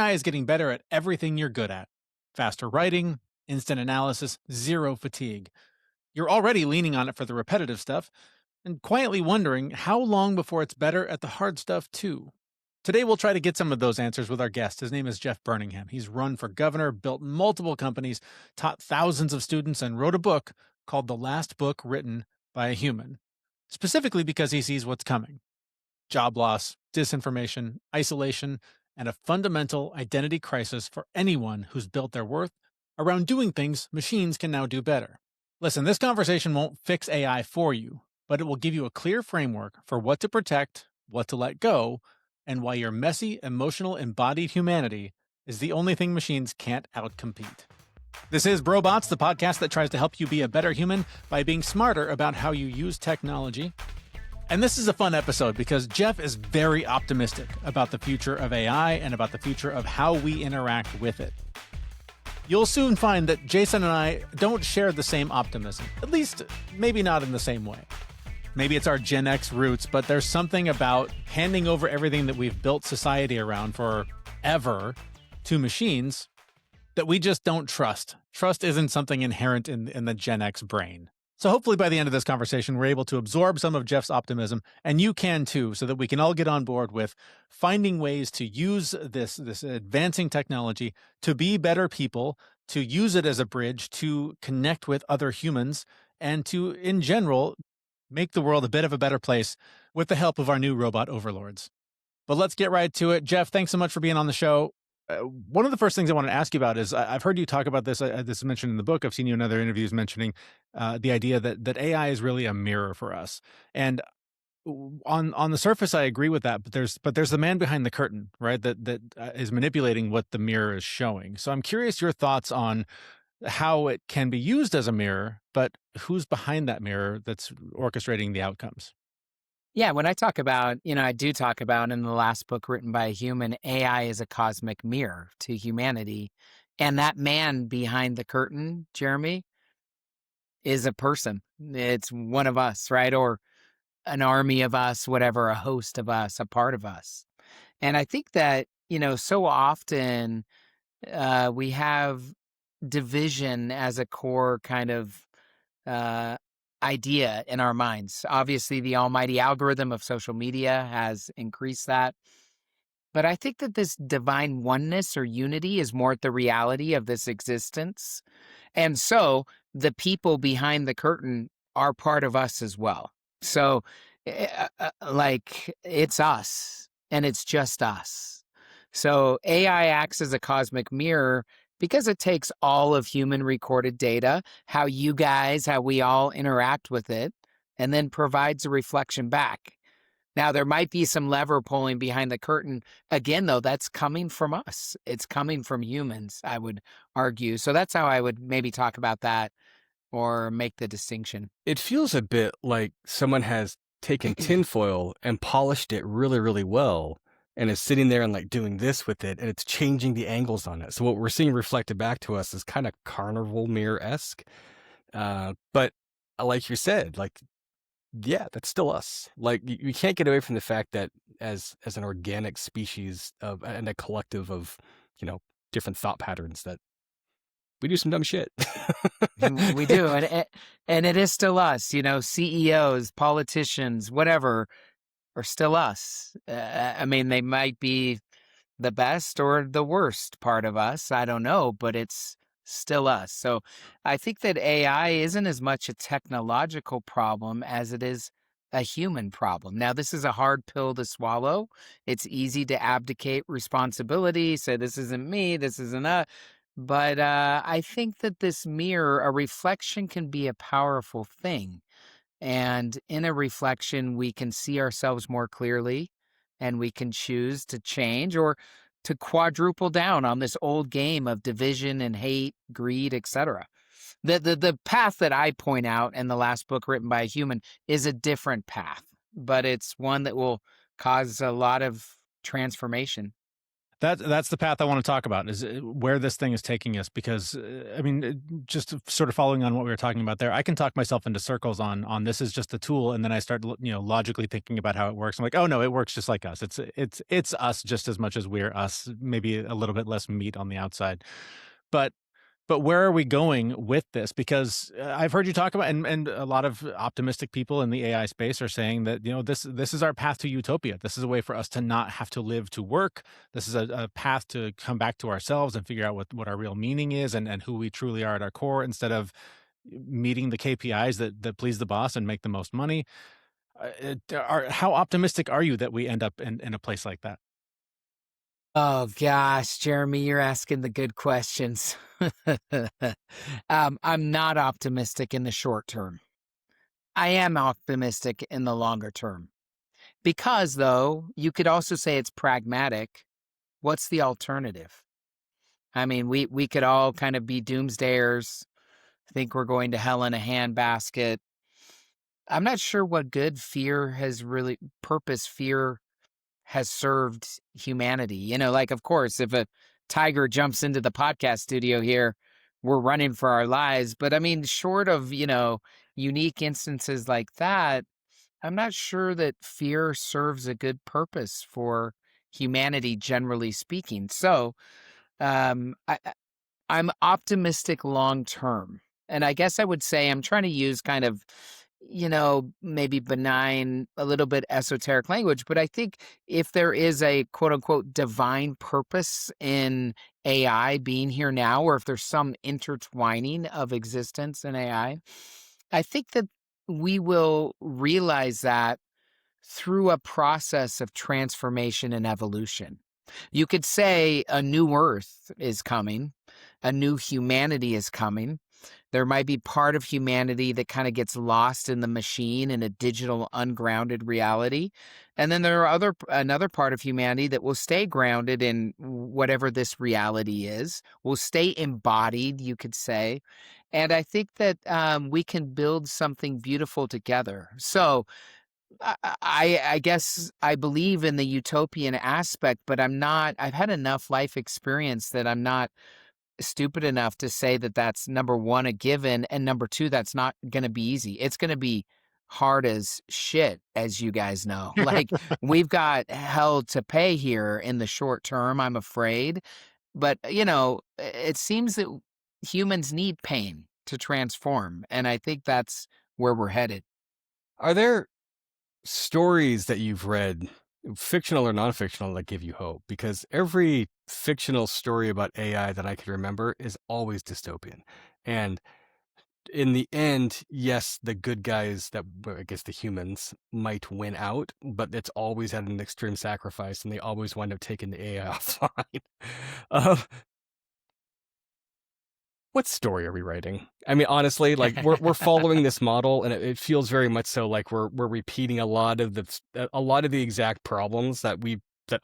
AI is getting better at everything you're good at. Faster writing, instant analysis, zero fatigue. You're already leaning on it for the repetitive stuff and quietly wondering how long before it's better at the hard stuff too. Today we'll try to get some of those answers with our guest. His name is Jeff Burningham. He's run for governor, built multiple companies, taught thousands of students, and wrote a book called The Last Book Written by a Human, specifically because he sees what's coming: job loss, disinformation, isolation, and a fundamental identity crisis for anyone who's built their worth around doing things machines can now do better. Listen, this conversation won't fix AI for you, but it will give you a clear framework for what to protect, what to let go, and why your messy, emotional, embodied humanity is the only thing machines can't outcompete. This is Brobots, the podcast that tries to help you be a better human by being smarter about how you use technology. And this is a fun episode because Jeff is very optimistic about the future of AI and about the future of how we interact with it. You'll soon find that Jason and I don't share the same optimism, at least maybe not in the same way. Maybe it's our Gen X roots, but there's something about handing over everything that we've built society around forever to machines that we just don't trust. Trust isn't something inherent in the Gen X brain. So hopefully by the end of this conversation, we're able to absorb some of Jeff's optimism, and you can too, so that we can all get on board with finding ways to use this advancing technology to be better people, to use it as a bridge to connect with other humans, and to, in general, make the world a bit of a better place with the help of our new robot overlords. But let's get right to it. Jeff, thanks so much for being on the show. One of the first things I want to ask you about is I've heard you talk about this. This is mentioned in the book. I've seen you in other interviews mentioning the idea that AI is really a mirror for us. And on the surface, I agree with that. But there's the man behind the curtain, right? That is manipulating what the mirror is showing. So I'm curious your thoughts on how it can be used as a mirror, but who's behind that mirror that's orchestrating the outcomes. Yeah, when I talk about, I do talk about in the last book written by a human, AI is a cosmic mirror to humanity. And that man behind the curtain, Jeremy, is a person. It's one of us, right? Or an army of us, whatever, a host of us, a part of us. And I think that, so often we have division as a core kind of idea in our minds. Obviously, the almighty algorithm of social media has increased that. But I think that this divine oneness or unity is more the reality of this existence. And so the people behind the curtain are part of us as well. So, it's us and it's just us. So AI acts as a cosmic mirror because it takes all of human recorded data, how we all interact with it, and then provides a reflection back. Now, there might be some lever pulling behind the curtain. Again, though, that's coming from us. It's coming from humans, I would argue. So that's how I would maybe talk about that or make the distinction. It feels a bit like someone has taken tinfoil and polished it really, really well, and is sitting there and doing this with it, and it's changing the angles on it. So what we're seeing reflected back to us is kind of carnival mirror-esque. But like you said, yeah, that's still us. You can't get away from the fact that as an organic species and a collective of, different thought patterns, that we do some dumb shit. We do. And it is still us, CEOs, politicians, whatever, are still us. They might be the best or the worst part of us. I don't know, but it's still us. So I think that AI isn't as much a technological problem as it is a human problem. Now, this is a hard pill to swallow. It's easy to abdicate responsibility, say, this isn't me, this isn't us. But I think that this mirror, a reflection, can be a powerful thing. And in a reflection, we can see ourselves more clearly, and we can choose to change or to quadruple down on this old game of division and hate, greed, etc. The path that I point out in the last book written by a human is a different path, but it's one that will cause a lot of transformation. That's the path I want to talk about, is where this thing is taking us. Because I mean, just sort of following on what we were talking about there, I can talk myself into circles on this is just a tool, and then I start logically thinking about how it works. I'm like, oh no, it works just like us. It's us just as much as we're us. Maybe a little bit less meat on the outside, but where are we going with this? Because I've heard you talk about, and a lot of optimistic people in the AI space are saying that this is our path to utopia. This is a way for us to not have to live to work. This is a path to come back to ourselves and figure out what our real meaning is, and who we truly are at our core, instead of meeting the KPIs that please the boss and make the most money. How optimistic are you that we end up in a place like that? Oh gosh, Jeremy, you're asking the good questions. I'm not optimistic in the short term. I am optimistic in the longer term. Because, though, you could also say it's pragmatic. What's the alternative? I mean, we could all kind of be doomsdayers, think we're going to hell in a handbasket. I'm not sure what good purpose fear has served humanity. Like, of course, if a tiger jumps into the podcast studio here, we're running for our lives. But I mean, short of, unique instances like that, I'm not sure that fear serves a good purpose for humanity, generally speaking. So, I'm optimistic long term. And I guess I would say I'm trying to use kind of, maybe benign, a little bit esoteric language. But I think if there is a quote unquote divine purpose in AI being here now, or if there's some intertwining of existence in I think that we will realize that through a process of transformation and evolution. You could say a new earth is coming, a new humanity is coming. There might be part of humanity that kind of gets lost in the machine in a digital, ungrounded reality. And then there are another part of humanity that will stay grounded in whatever this reality is, will stay embodied, you could say. And I think that we can build something beautiful together. So I guess I believe in the utopian aspect, but I've had enough life experience that I'm not stupid enough to say that that's number one, a given, and number two, that's not going to be easy. It's going to be hard as shit, as you guys know. Like, we've got hell to pay here in the short term, I'm afraid. But, it seems that humans need pain to transform. And I think that's where we're headed. Are there stories that you've read, fictional or non-fictional, that give you hope? Because every fictional story about AI that I could remember is always dystopian. And in the end, yes, the good guys, I guess the humans, might win out, but it's always at an extreme sacrifice, and they always wind up taking the AI offline. uh, what story are we writing? I mean, honestly, like, we're following this model, and it feels very much so like we're repeating a lot of the exact problems that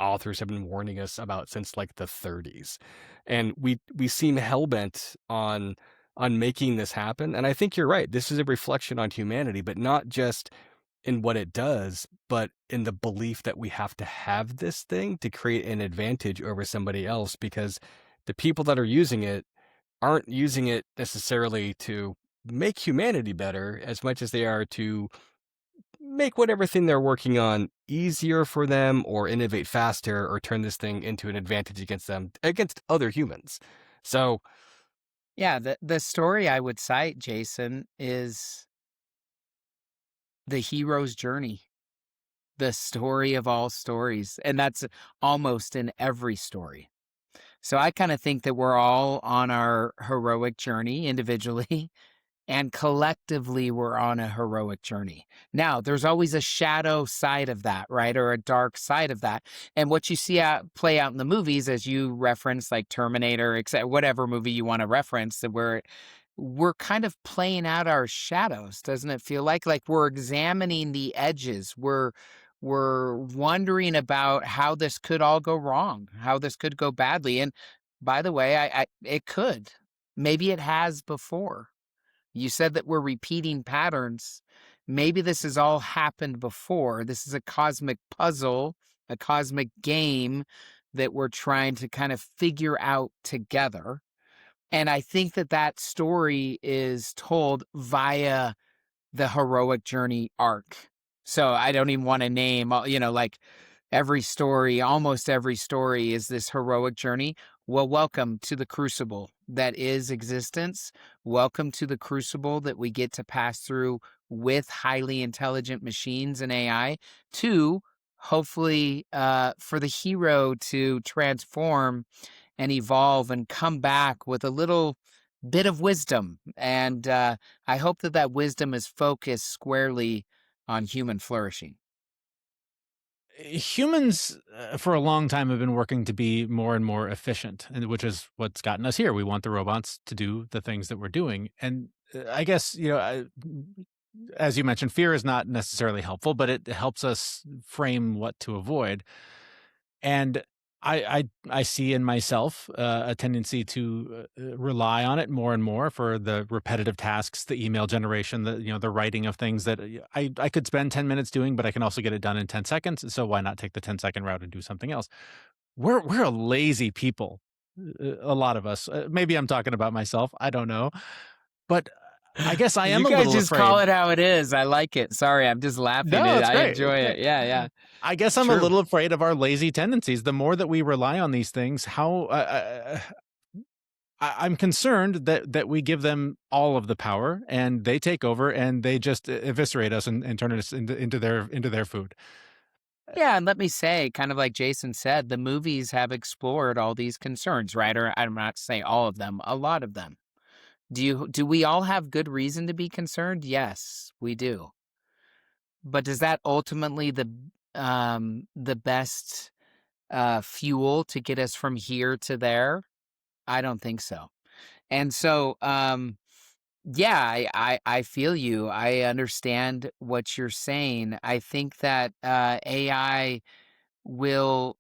authors have been warning us about since like the 30s, and we seem hellbent on making this happen. And I think you're right. This is a reflection on humanity, but not just in what it does, but in the belief that we have to have this thing to create an advantage over somebody else, because the people that are using it aren't using it necessarily to make humanity better as much as they are to make whatever thing they're working on easier for them, or innovate faster, or turn this thing into an advantage against other humans. So Yeah, the story I would cite, Jason, is the hero's journey, the story of all stories. And that's almost in every story. So I kind of think that we're all on our heroic journey individually, and collectively we're on a heroic journey. Now, there's always a shadow side of that, right? Or a dark side of that. And what you see play out in the movies, as you reference, like Terminator, whatever movie you want to reference, where we're kind of playing out our shadows, doesn't it feel like? Like, we're examining the edges. We're wondering about how this could all go wrong, how this could go badly. And by the way, it could. Maybe it has before. You said that we're repeating patterns. Maybe this has all happened before. This is a cosmic puzzle, a cosmic game that we're trying to kind of figure out together. And I think that that story is told via the heroic journey arc. So I don't even want to name, like every story, almost every story is this heroic journey. Well, welcome to the crucible that is existence. Welcome to the crucible that we get to pass through with highly intelligent machines and AI to hopefully for the hero to transform and evolve and come back with a little bit of wisdom. And I hope that that wisdom is focused squarely on human flourishing. Humans for a long time have been working to be more and more efficient, and which is what's gotten us here. We want the robots to do the things that we're doing, and I guess as you mentioned, fear is not necessarily helpful, but it helps us frame what to avoid. And I see in myself a tendency to rely on it more and more for the repetitive tasks, the email generation, the writing of things that I could spend 10 minutes doing, but I can also get it done in 10 seconds. So why not take the 10-second route and do something else? We're a lazy people, a lot of us. Maybe I'm talking about myself. I don't know, but I guess I You am a guys little just call afraid. it how it is. I like it. Sorry, I'm just laughing. No, it's I great. enjoy it. Yeah, yeah. I guess It's I'm a true. little afraid of our lazy tendencies. The more that we rely on these things, I'm concerned that we give them all of the power and they take over and they just eviscerate us and turn us into their food. Yeah, and let me say, kind of like Jason said, the movies have explored all these concerns, right? Or I'm not saying all of them, a lot of them. Do we all have good reason to be concerned? Yes, we do. But is that ultimately the best fuel to get us from here to there? I don't think so. And so yeah, I feel you. I understand what you're saying. I think that AI will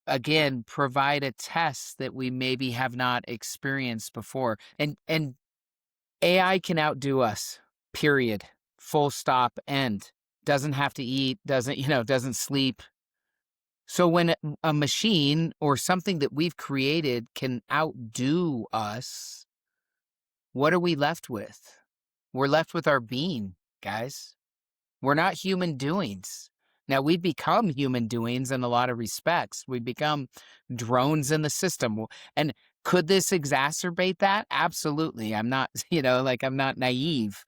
again provide a test that we maybe have not experienced before. And AI can outdo us. Period. Full stop end. Doesn't have to eat, doesn't sleep. So when a machine or something that we've created can outdo us, what are we left with? We're left with our being, guys. We're not human doings. Now, we become human doings in a lot of respects. We become drones in the system. And could this exacerbate that? Absolutely. I'm not, I'm not naive.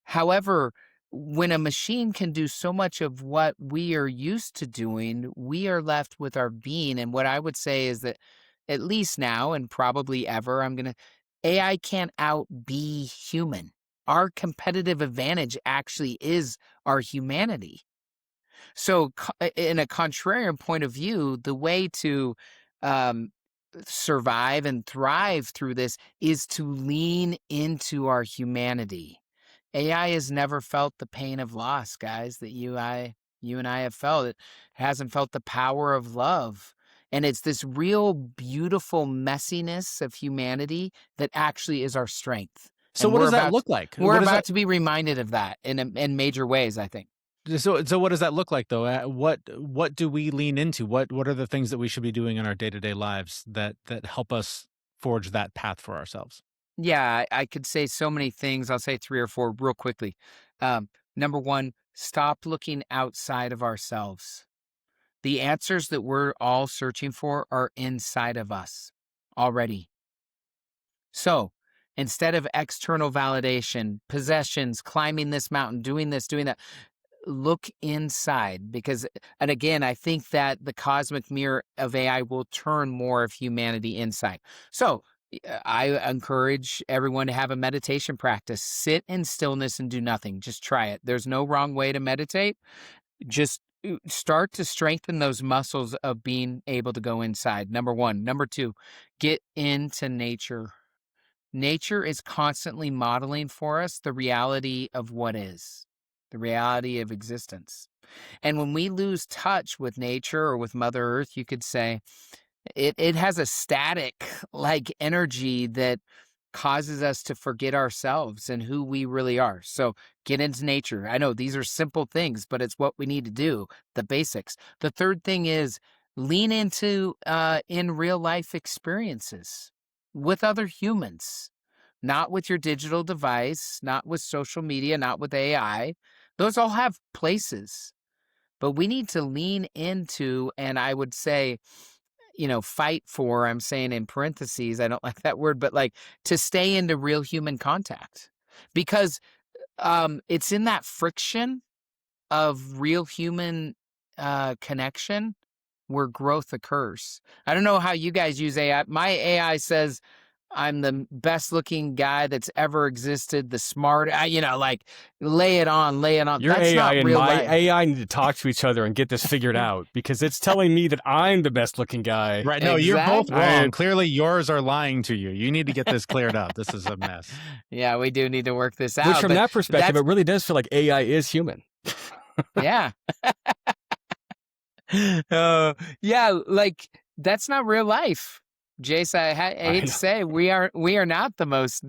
However, when a machine can do so much of what we are used to doing, we are left with our being. And what I would say is that at least now and probably ever, AI can't out be human. Our competitive advantage actually is our humanity. So, in a contrarian point of view, the way to um, survive and thrive through this is to lean into our humanity. AI has never felt the pain of loss, guys, that you and I have felt. It hasn't felt the power of love. And it's this real beautiful messiness of humanity that actually is our strength. So And what does that look like? we're What does that about to be reminded of that in major ways, I think. so what does that look like though? What do we lean into? What are the things that we should be doing in our day-to-day lives that help us forge that path for ourselves? Yeah, I could say so many things. I'll say three or four real quickly. Number one, stop looking outside of ourselves. The answers that we're all searching for are inside of us already. So instead of external validation, possessions, climbing this mountain, doing this, doing that, look inside because, and again, I think that the cosmic mirror of AI will turn more of humanity inside. So I encourage everyone to have a meditation practice. Sit in stillness and do nothing. Just try it. There's no wrong way to meditate. Just start to strengthen those muscles of being able to go inside. Number one. Number two, get into nature. Nature is constantly modeling for us the reality of what is, the reality of existence. And when we lose touch with nature or with Mother Earth, you could say it has a static like energy that causes us to forget ourselves and who we really are. So get into nature. I know these are simple things, but it's what we need to do, the basics. The third thing is lean into in real life experiences with other humans, not with your digital device, not with social media, not with AI. Those all have places, but we need to lean into, and I would say, fight for, I'm saying in parentheses, I don't like that word, but like to stay into real human contact, because it's in that friction of real human connection where growth occurs. I don't know how you guys use AI. My AI says I'm the best looking guy that's ever existed, the smart, like lay it on, lay it on. Your That's AI not and real my life. AI need to talk to each other and get this figured out because it's telling me that I'm the best looking guy. Right. No, you're both Exactly. wrong. Clearly, yours are lying to you. You need to get this cleared up. This is a mess. Yeah, we do need to work this out. Which from but that perspective, that's, it really does feel like AI is human. yeah. Yeah, like that's not real life. Jace, I I hate to know. say we are not the most,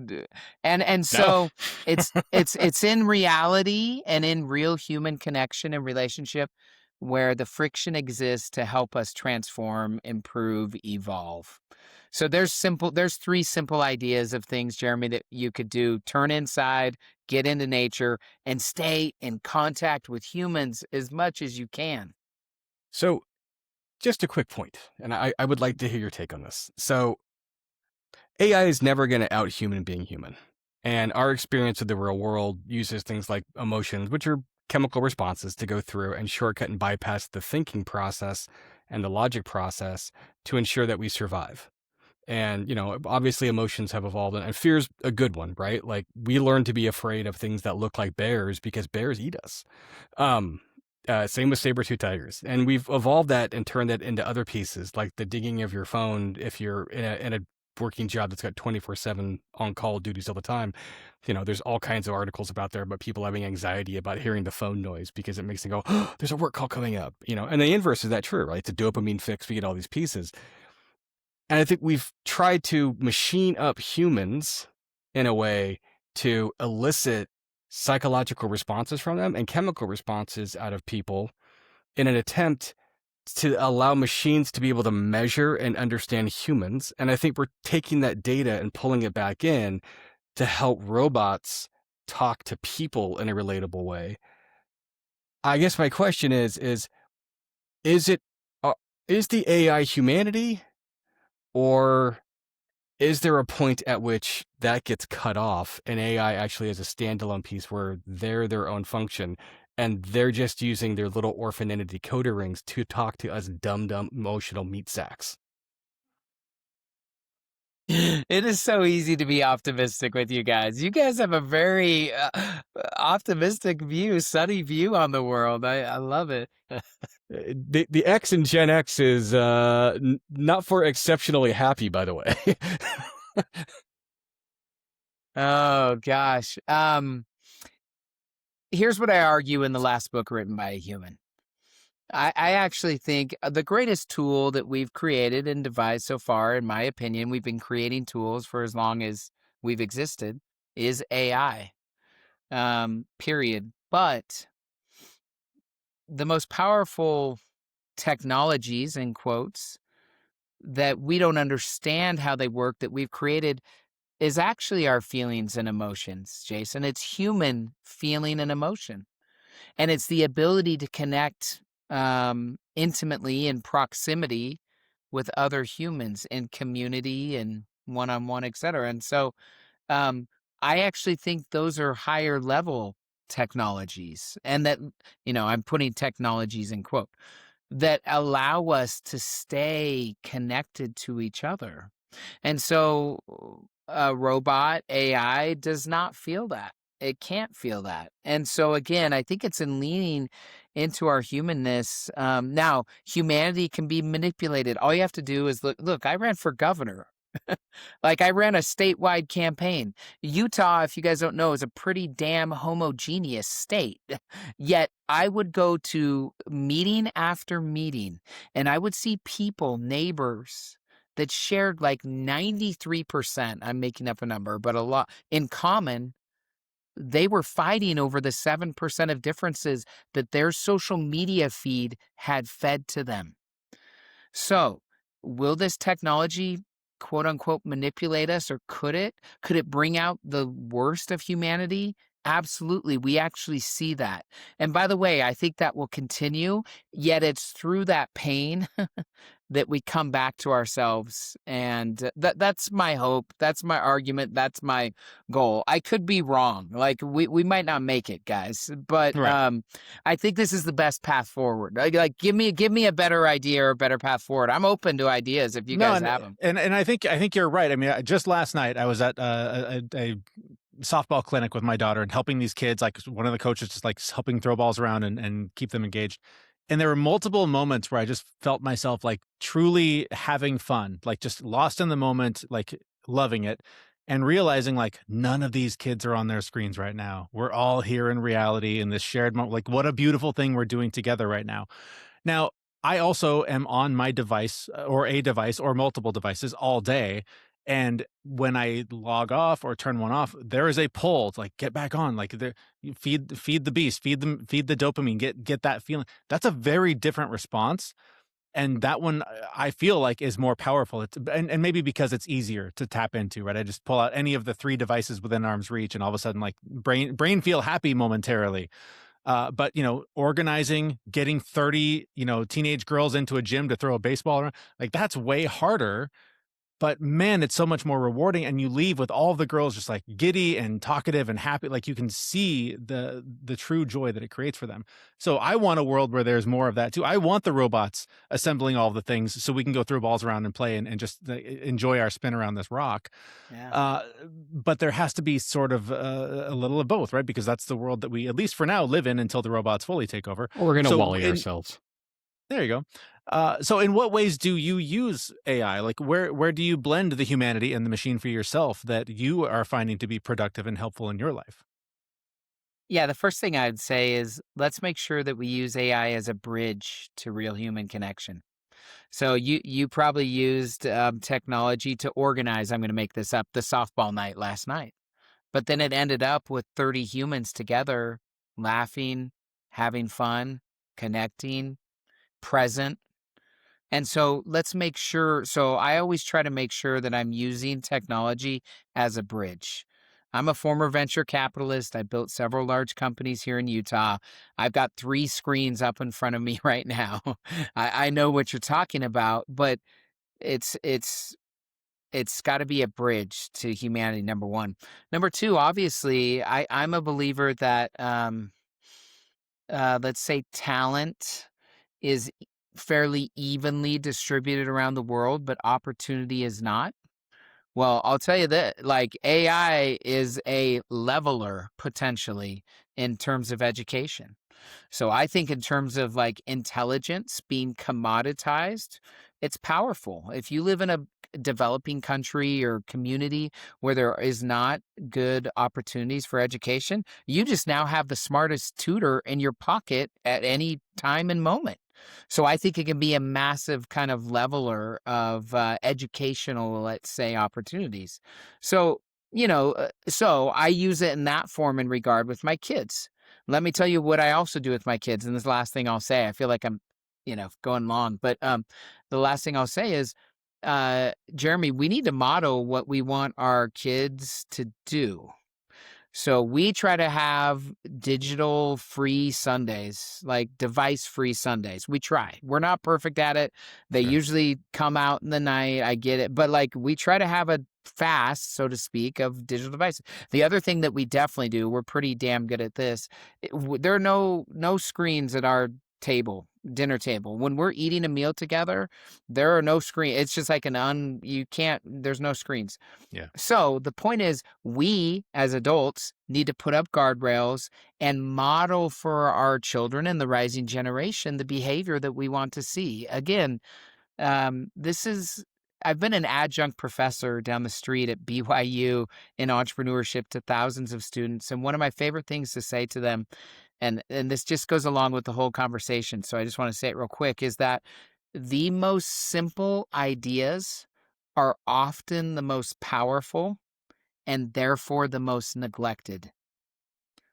and No. so it's in reality and in real human connection and relationship where the friction exists to help us transform, improve, evolve. So there's three simple ideas of things, Jeremy, that you could do. Turn inside, get into nature, and stay in contact with humans as much as you can. So, just a quick point, and I would like to hear your take on this. So, AI is never going to out-human being human. And our experience of the real world uses things like emotions, which are chemical responses, to go through and shortcut and bypass the thinking process and the logic process to ensure that we survive. And, obviously emotions have evolved, and fear's a good one, right? Like, we learn to be afraid of things that look like bears because bears eat us. Same with saber-tooth tigers. And we've evolved that and turned that into other pieces, like the digging of your phone if you're in a working job that's got 24/7 on-call duties all the time. There's all kinds of articles about there about people having anxiety about hearing the phone noise because it makes them go, oh, there's a work call coming up, and the inverse is that true, right? It's a dopamine fix. We get all these pieces. And I think we've tried to machine up humans in a way to elicit psychological responses from them and chemical responses out of people in an attempt to allow machines to be able to measure and understand humans. And I think we're taking that data and pulling it back in to help robots talk to people in a relatable way. I guess my question is it, is the AI humanity, or is there a point at which that gets cut off and AI actually is a standalone piece where they're their own function and they're just using their little orphan entity coder rings to talk to us dumb emotional meat sacks? It is so easy to be optimistic with you guys. You guys have a very optimistic view, sunny view on the world. I love it. The X in Gen X is not for exceptionally happy, by the way. Oh gosh. Here's what I argue in the last book written by a human. I actually think the greatest tool that we've created and devised so far, in my opinion, we've been creating tools for as long as we've existed, is AI. Period. But the most powerful technologies, in quotes, that we don't understand how they work, that we've created, is actually our feelings and emotions, Jason. It's human feeling and emotion. And it's the ability to connect intimately in proximity with other humans in community and one-on-one, et cetera. And so I actually think those are higher level technologies, and that, I'm putting technologies in quote, that allow us to stay connected to each other. And so a robot AI does not feel that. It can't feel that. And so again, I think it's in leaning into our humanness. Now, humanity can be manipulated. All you have to do is look, I ran for governor. Like, I ran a statewide campaign. Utah, if you guys don't know, is a pretty damn homogeneous state. Yet I would go to meeting after meeting and I would see people, neighbors, that shared like 93%, I'm making up a number, but a lot in common. They were fighting over the 7% of differences that their social media feed had fed to them. So, will this technology, quote unquote, manipulate us, or could it? Could it bring out the worst of humanity? Absolutely. We actually see that. And by the way, I think that will continue, yet it's through that pain that we come back to ourselves. And that's my hope. That's my argument. That's my goal. I could be wrong. Like we might not make it, guys, but Right. I think this is the best path forward. Like give me a better idea or a better path forward. I'm open to ideas if you No, guys and have them. I think you're right. I mean, just last night I was at a softball clinic with my daughter and helping these kids. Like one of the coaches just like helping throw balls around and keep them engaged. And there were multiple moments where I just felt myself like truly having fun, like just lost in the moment, like loving it, and realizing like none of these kids are on their screens right now. We're all here in reality in this shared moment. Like what a beautiful thing we're doing together right now. Now, I also am on my device or a device or multiple devices all day. And when I log off or turn one off, there is a pull to like get back on, like you feed the beast, feed the dopamine, get that feeling. That's a very different response. And that one I feel like is more powerful. And maybe because it's easier to tap into, right? I just pull out any of the three devices within arm's reach and all of a sudden like brain feel happy momentarily. But organizing, getting 30, teenage girls into a gym to throw a baseball around, like that's way harder. But man, it's so much more rewarding. And you leave with all the girls just like giddy and talkative and happy. Like you can see the true joy that it creates for them. So I want a world where there's more of that too. I want the robots assembling all the things so we can go throw balls around and play and just enjoy our spin around this rock. Yeah. Uh, but there has to be sort of a little of both, right? Because that's the world that we, at least for now, live in until the robots fully take over. Or we're going to So wally ourselves. there you go. So in what ways do you use AI? Like where do you blend the humanity and the machine for yourself that you are finding to be productive and helpful in your life? Yeah, the first thing I'd say is let's make sure that we use AI as a bridge to real human connection. So you probably used technology to organize. I'm going to make this up. The softball night last night, but then it ended up with 30 humans together, laughing, having fun, connecting, present. And so let's make sure. So I always try to make sure that I'm using technology as a bridge. I'm a former venture capitalist. I built several large companies here in Utah. I've got 3 screens up in front of me right now. I know what you're talking about, but it's it's it's got to be a bridge to humanity. Number one. Number two, obviously, I'm a believer that let's say talent is fairly evenly distributed around the world, but opportunity is not. Well, I'll tell you that like AI is a leveler potentially in terms of education. So I think in terms of like intelligence being commoditized, it's powerful. If you live in a developing country or community where there is not good opportunities for education, you just now have the smartest tutor in your pocket at any time and moment. So I think it can be a massive kind of leveler of educational, let's say, opportunities. So, so I use it in that form in regard with my kids. Let me tell you what I also do with my kids. And this last thing I'll say, I feel like I'm, going long, but the last thing I'll say is, Jeremy, we need to model what we want our kids to do. So we try to have digital free Sundays, like device free Sundays. We try. We're not perfect at it. They Sure. usually come out in the night. I get it. But like we try to have a fast, so to speak, of digital devices. The other thing that we definitely do, we're pretty damn good at this. There are no screens at our dinner table. When we're eating a meal together, there are no screen. It's just like there's no screens. Yeah. So the point is, we as adults need to put up guardrails and model for our children and the rising generation the behavior that we want to see. Again, I've been an adjunct professor down the street at BYU in entrepreneurship to thousands of students. And one of my favorite things to say to them, and this just goes along with the whole conversation, so I just want to say it real quick, is that the most simple ideas are often the most powerful and therefore the most neglected.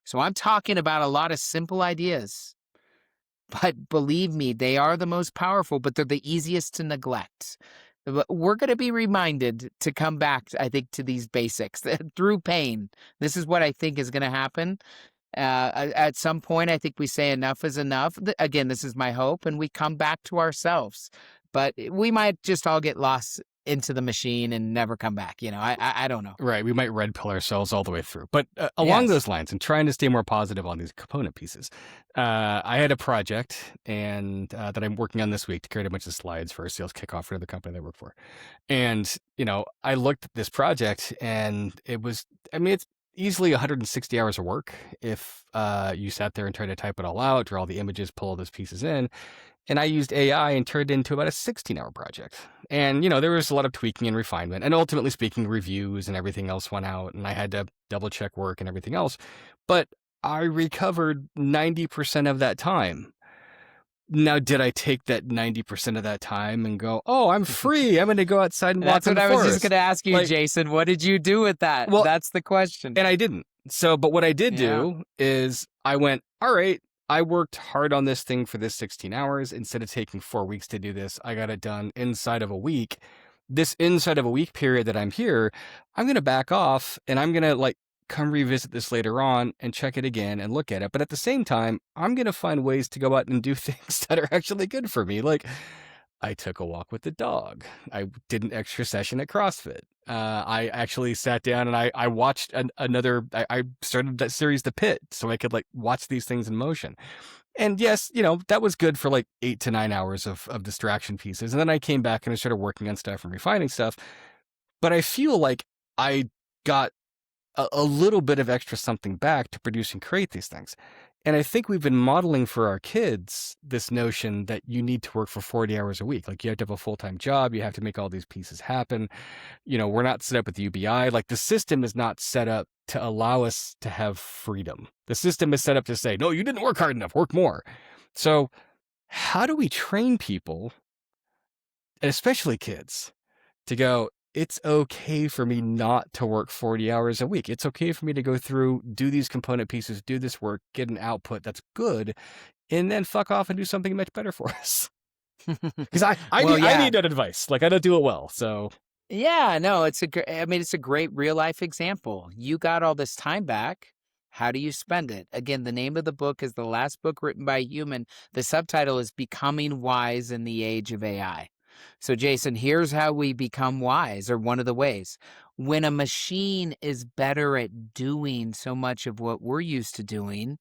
So I'm talking about a lot of simple ideas But believe me, they are the most powerful, but they're the easiest to neglect. But we're going to be reminded to come back, I think, to these basics through pain. This is what I think is going to happen. At some point, I think we say enough is enough. Again, this is my hope, and we come back to ourselves. But we might just all get lost into the machine and never come back. I don't know. Right. We might red pill ourselves all the way through. But along Yes. those lines and trying to stay more positive on these component pieces, I had a project and that I'm working on this week to create a bunch of slides for a sales kickoff for the company that I work for. And, I looked at this project and it's easily 160 hours of work if you sat there and tried to type it all out, draw all the images, pull all those pieces in. And I used AI and turned it into about a 16-hour project. And, there was a lot of tweaking and refinement. And ultimately speaking, reviews and everything else went out. And I had to double check work and everything else. But I recovered 90% of that time. Now, did I take that 90% of that time and go, oh, I'm free. I'm going to go outside and walk That's in what the I was forest? just going to ask you, Jason. What did you do with that? Well, that's the question. And I didn't. But what I did do is I went, all right, I worked hard on this thing for this 16 hours. Instead of taking 4 weeks to do this, I got it done inside of a week. This inside of a week period that I'm here, I'm going to back off and I'm going to come revisit this later on and check it again and look at it. But at the same time, I'm going to find ways to go out and do things that are actually good for me. Like I took a walk with the dog. I did an extra session at CrossFit. I actually sat down and I watched I started that series, The Pit, so I could watch these things in motion. And yes, that was good for 8 to 9 hours of distraction pieces. And then I came back and I started working on stuff and refining stuff. But I feel like I got a little bit of extra something back to produce and create these things. And I think we've been modeling for our kids this notion that you need to work for 40 hours a week. You have to have a full-time job. You have to make all these pieces happen. We're not set up with UBI. The system is not set up to allow us to have freedom. The system is set up to say, no, you didn't work hard enough, work more. So how do we train people, and especially kids, to go, it's okay for me not to work 40 hours a week. It's okay for me to go through, do these component pieces, do this work, get an output that's good, and then fuck off and do something much better for us. Because I need that advice. I don't do it well. So yeah, no, it's a great real life example. You got all this time back. How do you spend it? Again, the name of the book is The Last Book Written by a Human. The subtitle is Becoming Wise in the Age of AI. So, Jason, here's how we become wise, or one of the ways. When a machine is better at doing so much of what we're used to doing,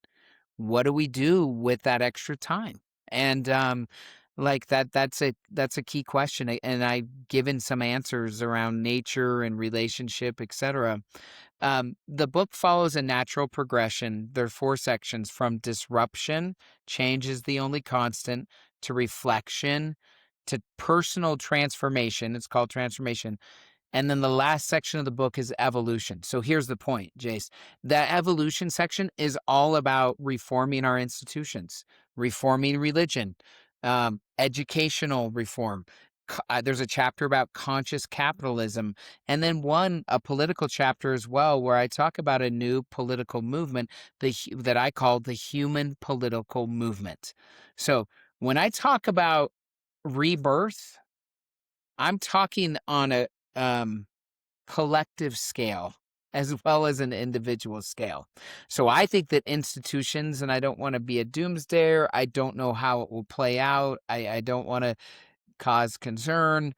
what do we do with that extra time? And that's a key question. And I've given some answers around nature and relationship, etc. The book follows a natural progression. There are 4 sections: from disruption, change is the only constant, to reflection, to personal transformation. It's called transformation. And then the last section of the book is evolution. So here's the point, Jace. The evolution section is all about reforming our institutions, reforming religion, educational reform. There's a chapter about conscious capitalism, and then a political chapter as well, where I talk about a new political movement that I call the human political movement. So when I talk about rebirth, I'm talking on a collective scale as well as an individual scale. So I think that institutions, and I don't want to be a doomsdayer, I don't know how it will play out, I don't want to cause concern.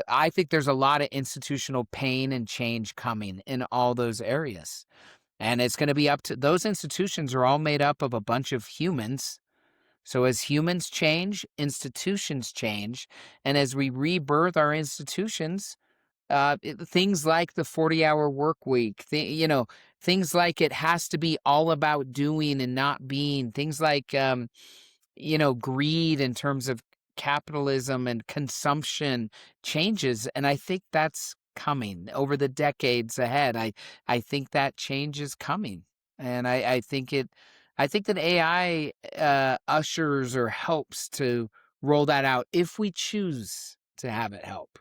I think there's a lot of institutional pain and change coming in all those areas. And it's going to be up to those institutions are all made up of a bunch of humans. So as humans change, institutions change. And as we rebirth our institutions, things like the 40-hour work week, things like it has to be all about doing and not being, things like, greed in terms of capitalism and consumption changes. And I think that's coming over the decades ahead. I think that change is coming. And I think that AI ushers or helps to roll that out if we choose to have it help.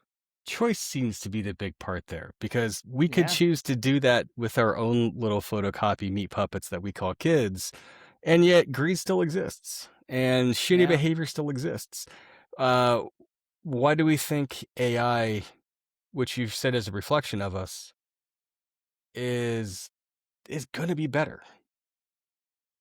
Choice seems to be the big part there, because we could choose to do that with our own little photocopy meat puppets that we call kids, and yet greed still exists. and shitty Yeah. behavior still exists. Why do we think AI, which you've said is a reflection of us, is going to be better?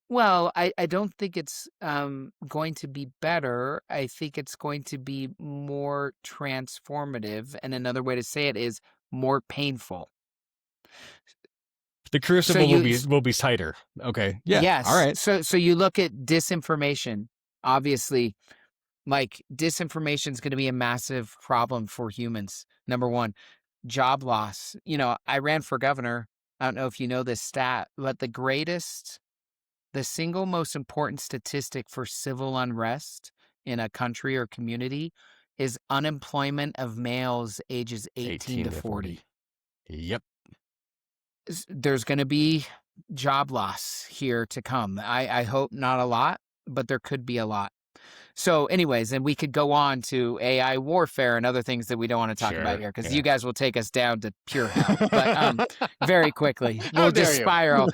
Well, I don't think it's going to be better. I think it's going to be more transformative. And another way to say it is more painful. The So crucible you, will be tighter. Okay. Yeah. All yes. right. So you look at disinformation. Obviously, like disinformation is going to be a massive problem for humans. Number one, job loss. I ran for governor. I don't know if you know this stat, but the single most important statistic for civil unrest in a country or community is unemployment of males ages 18 to 40. Yep. There's going to be job loss here to come. I hope not a lot, but there could be a lot. So anyways, and we could go on to AI warfare and other things that we don't want to talk about here because you guys will take us down to pure hell. But very quickly, we'll just spiral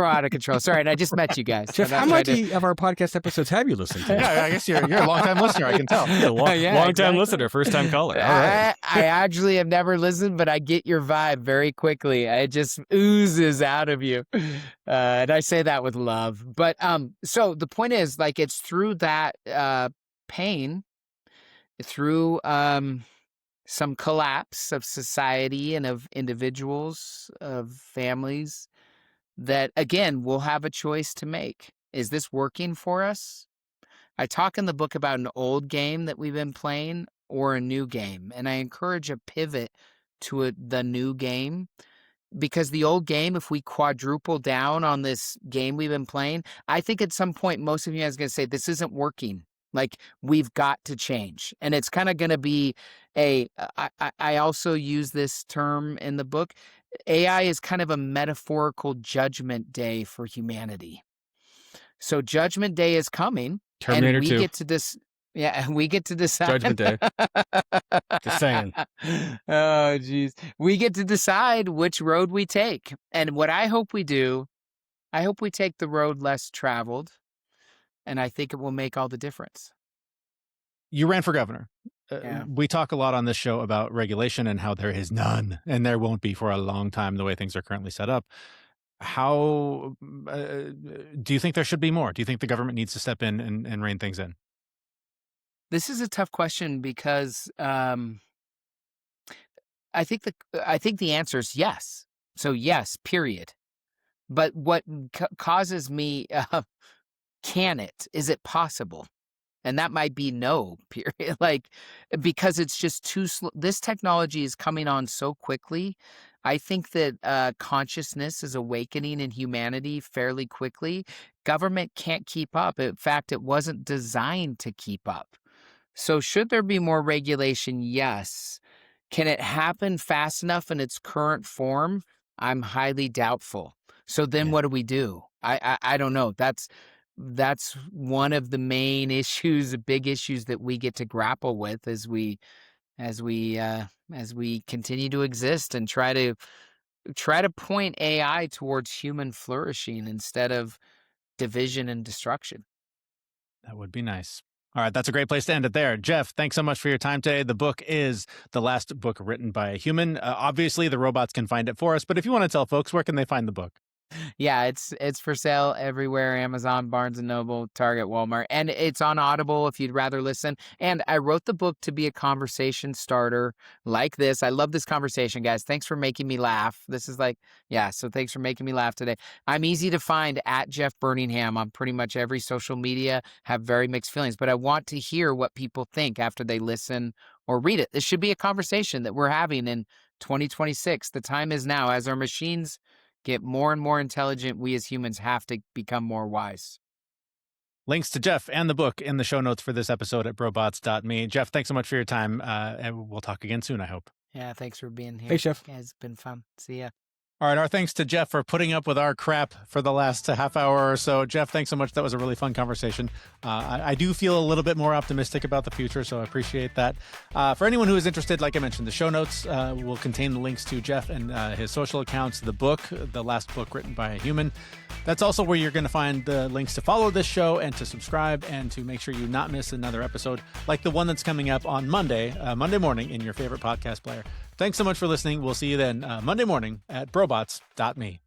out of control. Sorry, and I just met you guys. Jeff, how many of our podcast episodes have you listened to? Yeah, I guess you're a long-time listener, I can tell. Long-time listener, first-time caller. All right. I actually have never listened, but I get your vibe very quickly. It just oozes out of you. And I say that with love. But so the point is, like, it's through that pain, through some collapse of society and of individuals, of families, that, again, we'll have a choice to make. Is this working for us? I talk in the book about an old game that we've been playing or a new game, and I encourage a pivot to the new game. Because the old game, if we quadruple down on this game we've been playing, I think at some point most of you guys are going to say, this isn't working. Like, we've got to change. And it's kind of going to be I also use this term in the book. AI is kind of a metaphorical judgment day for humanity. So Judgment Day is coming. Terminator and we 2. get to this. Yeah, we get to decide. Judgment Day. Just saying. Oh, geez. We get to decide which road we take. And what I hope we do, I hope we take the road less traveled. And I think it will make all the difference. You ran for governor. Yeah. We talk a lot on this show about regulation and how there is none, and there won't be for a long time the way things are currently set up. How do you think there should be more? Do you think the government needs to step in and rein things in? This is a tough question because I think the answer is yes. So yes, period. But what causes me, can it? Is it possible? And that might be no, period. Like, because it's just too slow. This technology is coming on so quickly. I think that consciousness is awakening in humanity fairly quickly. Government can't keep up. In fact, it wasn't designed to keep up. So should there be more regulation? Yes. Can it happen fast enough in its current form? I'm highly doubtful. So then what do we do? I don't know. That's one of the main issues, the big issues that we get to grapple with as we continue to exist and try to point AI towards human flourishing instead of division and destruction. That would be nice. All right, that's a great place to end it there. Jeff, thanks so much for your time today. The book is the last book written by a human. Obviously, the robots can find it for us, but if you want to tell folks, where can they find the book? Yeah, it's for sale everywhere, Amazon, Barnes & Noble, Target, Walmart, and it's on Audible if you'd rather listen. And I wrote the book to be a conversation starter like this. I love this conversation, guys. Thanks for making me laugh. This is so thanks for making me laugh today. I'm easy to find at Jeff Burningham on pretty much every social media, have very mixed feelings, but I want to hear what people think after they listen or read it. This should be a conversation that we're having in 2026. The time is now. As our machines get more and more intelligent, we as humans have to become more wise. Links to Jeff and the book in the show notes for this episode at brobots.me. Jeff, thanks so much for your time, and we'll talk again soon, I hope. Yeah, thanks for being here. Thanks, Jeff. Yeah, it's been fun. See ya. All right. Our thanks to Jeff for putting up with our crap for the last half hour or so. Jeff, thanks so much. That was a really fun conversation. I do feel a little bit more optimistic about the future, so I appreciate that. For anyone who is interested, like I mentioned, the show notes will contain the links to Jeff and his social accounts, the book, the last book written by a human. That's also where you're going to find the links to follow this show and to subscribe and to make sure you not miss another episode like the one that's coming up on Monday morning in your favorite podcast player. Thanks so much for listening. We'll see you then Monday morning at brobots.me.